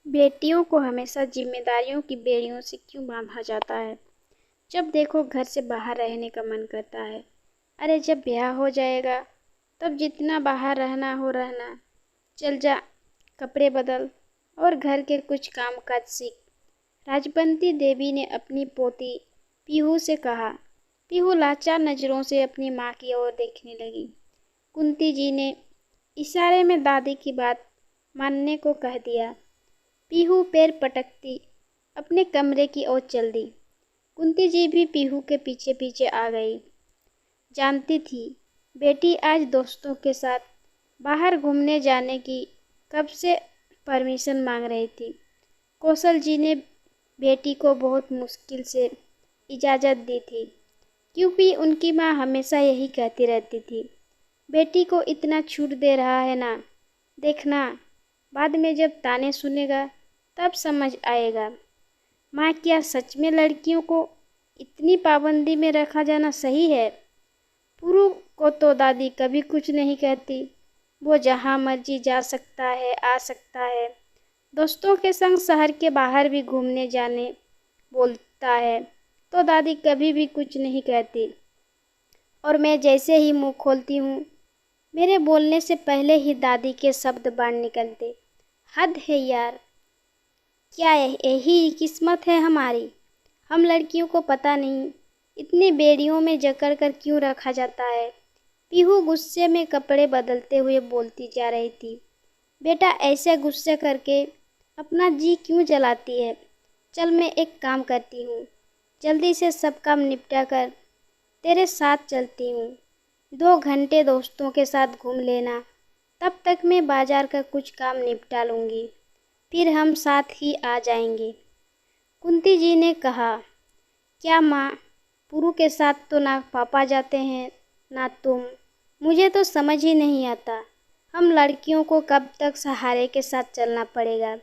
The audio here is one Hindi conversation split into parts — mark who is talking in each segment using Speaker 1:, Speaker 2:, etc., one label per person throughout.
Speaker 1: बेटियों को हमेशा जिम्मेदारियों की बेड़ियों से क्यों बांधा जाता है। जब देखो घर से बाहर रहने का मन करता है। अरे जब ब्याह हो जाएगा तब जितना बाहर रहना हो रहना। चल जा, कपड़े बदल और घर के कुछ काम काज सीख। राजबंती देवी ने अपनी पोती पीहू से कहा। पीहू लाचार नजरों से अपनी माँ की ओर देखने लगी। कुंती जी ने इशारे में दादी की बात मानने को कह दिया। पीहू पैर पटकती अपने कमरे की ओर चल दी। कुंती जी भी पीहू के पीछे पीछे आ गई। जानती थी बेटी आज दोस्तों के साथ बाहर घूमने जाने की कब से परमिशन मांग रही थी। कौशल जी ने बेटी को बहुत मुश्किल से इजाज़त दी थी, क्योंकि उनकी माँ हमेशा यही कहती रहती थी, बेटी को इतना छूट दे रहा है ना, देखना बाद में जब ताने सुनेगा तब समझ आएगा। माँ, क्या सच में लड़कियों को इतनी पाबंदी में रखा जाना सही है? पुरु को तो दादी कभी कुछ नहीं कहती। वो जहाँ मर्जी जा सकता है, आ सकता है। दोस्तों के संग शहर के बाहर भी घूमने जाने बोलता है तो दादी कभी भी कुछ नहीं कहती। और मैं जैसे ही मुंह खोलती हूँ, मेरे बोलने से पहले ही दादी के शब्द बाहर निकलते। हद है यार, क्या यही किस्मत है हमारी? हम लड़कियों को पता नहीं इतनी बेड़ियों में जकड़ कर क्यों रखा जाता है। पीहू गुस्से में कपड़े बदलते हुए बोलती जा रही थी। बेटा, ऐसे गुस्से करके अपना जी क्यों जलाती है? चल, मैं एक काम करती हूँ, जल्दी से सब काम निपटा कर तेरे साथ चलती हूँ। 2 घंटे दोस्तों के साथ घूम लेना, तब तक मैं बाजार का कुछ काम निपटा लूँगी, फिर हम साथ ही आ जाएंगे। कुंती जी ने कहा। क्या माँ, पुरु के साथ तो ना पापा जाते हैं ना तुम। मुझे तो समझ ही नहीं आता, हम लड़कियों को कब तक सहारे के साथ चलना पड़ेगा।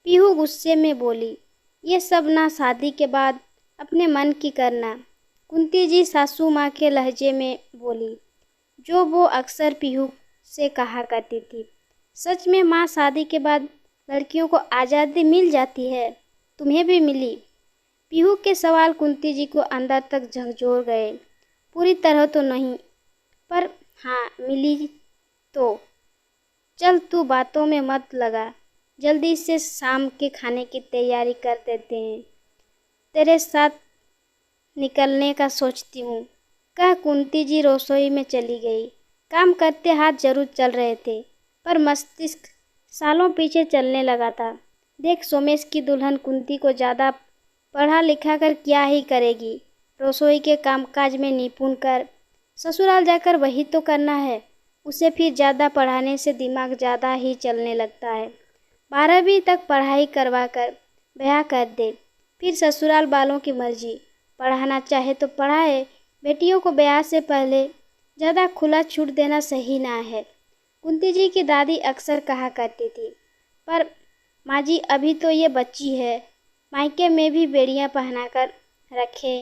Speaker 1: पीहू गुस्से में बोली। ये सब ना शादी के बाद अपने मन की करना। कुंती जी सासू माँ के लहजे में बोली, जो वो अक्सर पीहू से कहा करती थी। सच में माँ, शादी के बाद लड़कियों को आज़ादी मिल जाती है? तुम्हें भी मिली? पीहू के सवाल कुंती जी को अंदर तक झकझोर गए। पूरी तरह तो नहीं, पर हाँ मिली तो। चल तू बातों में मत लगा, जल्दी से शाम के खाने की तैयारी कर देते हैं। तेरे साथ निकलने का सोचती हूँ, कह कुंती जी रसोई में चली गई। काम करते हाथ जरूर चल रहे थे, पर मस्तिष्क सालों पीछे चलने लगा था। देख, सोमेश की दुल्हन कुंती को ज़्यादा पढ़ा लिखा कर क्या ही करेगी? रसोई के कामकाज में निपुण कर ससुराल जाकर वही तो करना है उसे। फिर ज़्यादा पढ़ाने से दिमाग ज़्यादा ही चलने लगता है। 12वीं तक पढ़ाई करवा कर ब्याह कर दे, फिर ससुराल वालों की मर्जी। पढ़ाना चाहे तो पढ़ाए, बेटियों को ब्याह से पहले ज़्यादा खुला छूट देना सही ना है। कुंती जी की दादी अक्सर कहा करती थी। पर माँ जी, अभी तो ये बच्ची है, मायके में भी बेड़ियाँ पहना कर रखे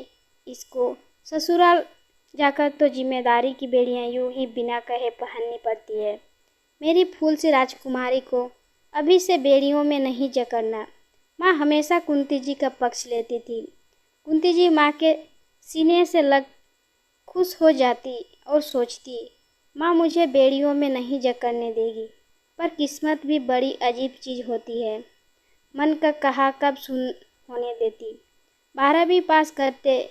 Speaker 1: इसको, ससुराल जाकर तो जिम्मेदारी की बेड़ियाँ यूं ही बिना कहे पहननी पड़ती है। मेरी फूल सी राजकुमारी को अभी से बेड़ियों में नहीं जकड़ना। माँ हमेशा कुंती जी का पक्ष लेती थी। कुंती जी माँ के सीने से लग खुश हो जाती और सोचती, माँ मुझे बेड़ियों में नहीं जकड़ने देगी। पर किस्मत भी बड़ी अजीब चीज़ होती है, मन का कहा कब सुन होने देती। 12वीं पास करते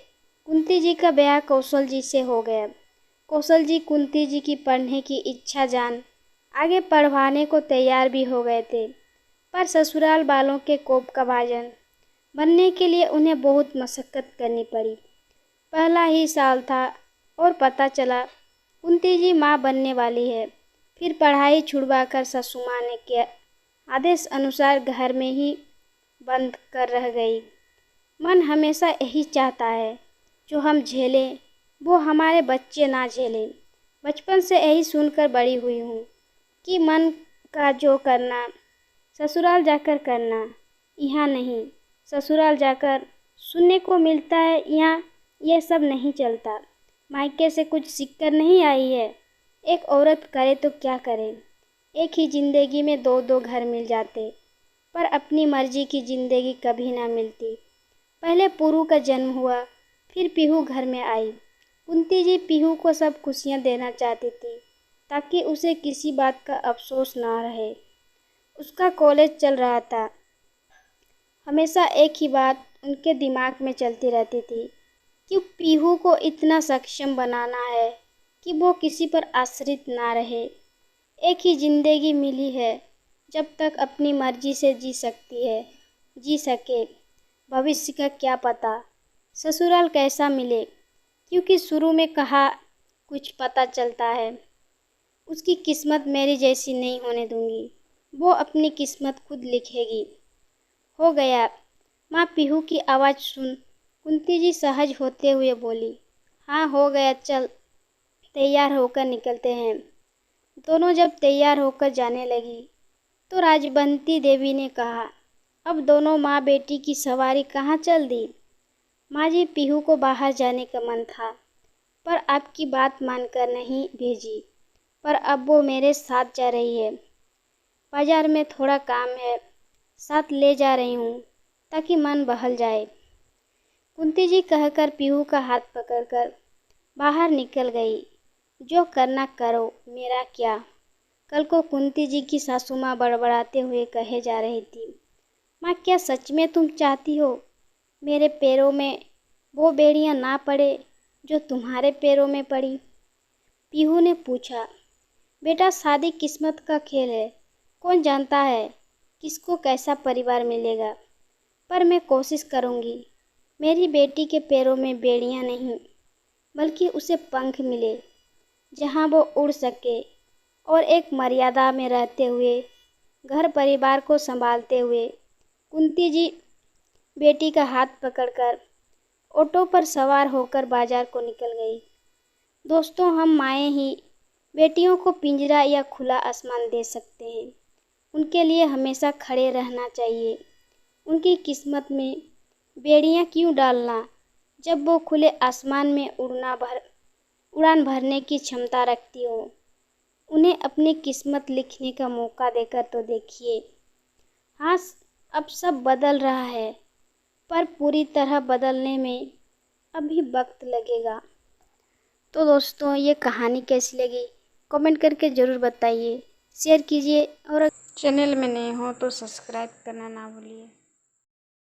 Speaker 1: कुंती जी का ब्याह कौशल जी से हो गया। कौशल जी कुंती जी की पढ़ने की इच्छा जान आगे पढ़वाने को तैयार भी हो गए थे, पर ससुराल वालों के कोप का भाजन बनने के लिए उन्हें बहुत मशक्क़त करनी पड़ी। पहला ही साल था और पता चला कुंती जी माँ बनने वाली है। फिर पढ़ाई छुड़वाकर सासू माँ ने के आदेश अनुसार घर में ही बंद कर रह गई। मन हमेशा यही चाहता है, जो हम झेलें वो हमारे बच्चे ना झेलें। बचपन से यही सुनकर बड़ी हुई हूँ कि मन का जो करना ससुराल जाकर करना, यहाँ नहीं। ससुराल जाकर सुनने को मिलता है यहाँ ये सब नहीं चलता। मायके से कुछ सीखकर नहीं आई है। एक औरत करे तो क्या करे? एक ही जिंदगी में 2-2 घर मिल जाते पर अपनी मर्जी की जिंदगी कभी ना मिलती। पहले पुरु का जन्म हुआ, फिर पीहू घर में आई। कुंती जी पीहू को सब खुशियाँ देना चाहती थी ताकि उसे किसी बात का अफसोस ना रहे। उसका कॉलेज चल रहा था। हमेशा एक ही बात उनके दिमाग में चलती रहती थी कि पीहू को इतना सक्षम बनाना है कि वो किसी पर आश्रित ना रहे। एक ही जिंदगी मिली है, जब तक अपनी मर्जी से जी सके। भविष्य का क्या पता ससुराल कैसा मिले, क्योंकि शुरू में कहा कुछ पता चलता है। उसकी किस्मत मेरी जैसी नहीं होने दूंगी, वो अपनी किस्मत खुद लिखेगी। हो गया। माँ पीहू की आवाज़ सुन कुंती जी सहज होते हुए बोली, हाँ हो गया, चल तैयार होकर निकलते हैं। दोनों जब तैयार होकर जाने लगी तो राजबंती देवी ने कहा, अब दोनों माँ बेटी की सवारी कहाँ चल दी। माँ जी, पीहू को बाहर जाने का मन था, पर आपकी बात मानकर नहीं भेजी। पर अब वो मेरे साथ जा रही है। बाजार में थोड़ा काम है, साथ ले जा रही हूँ ताकि मन बहल जाए। कुंती जी कहकर पीहू का हाथ पकड़कर बाहर निकल गई। जो करना करो, मेरा क्या। कल को कुंती जी की सासू माँ बड़बड़ाते हुए कहे जा रही थी, माँ क्या सच में तुम चाहती हो मेरे पैरों में वो बेड़ियाँ ना पड़े जो तुम्हारे पैरों में पड़ी। पीहू ने पूछा, बेटा शादी किस्मत का खेल है, कौन जानता है किसको कैसा परिवार मिलेगा। पर मैं कोशिश करूँगी मेरी बेटी के पैरों में बेड़ियाँ नहीं बल्कि उसे पंख मिले, जहाँ वो उड़ सके और एक मर्यादा में रहते हुए घर परिवार को संभालते हुए। कुंती जी बेटी का हाथ पकड़कर ऑटो पर सवार होकर बाजार को निकल गई। दोस्तों, हम माएँ ही बेटियों को पिंजरा या खुला आसमान दे सकते हैं। उनके लिए हमेशा खड़े रहना चाहिए। उनकी किस्मत में बेड़ियाँ क्यों डालना, जब वो खुले आसमान में उड़ान भरने की क्षमता रखती हो। उन्हें अपनी किस्मत लिखने का मौका देकर तो देखिए। हाँ, अब सब बदल रहा है, पर पूरी तरह बदलने में अभी वक्त लगेगा। तो दोस्तों, ये कहानी कैसी लगी कमेंट करके ज़रूर बताइए, शेयर कीजिए और चैनल में नए हो तो सब्सक्राइब करना ना भूलिए।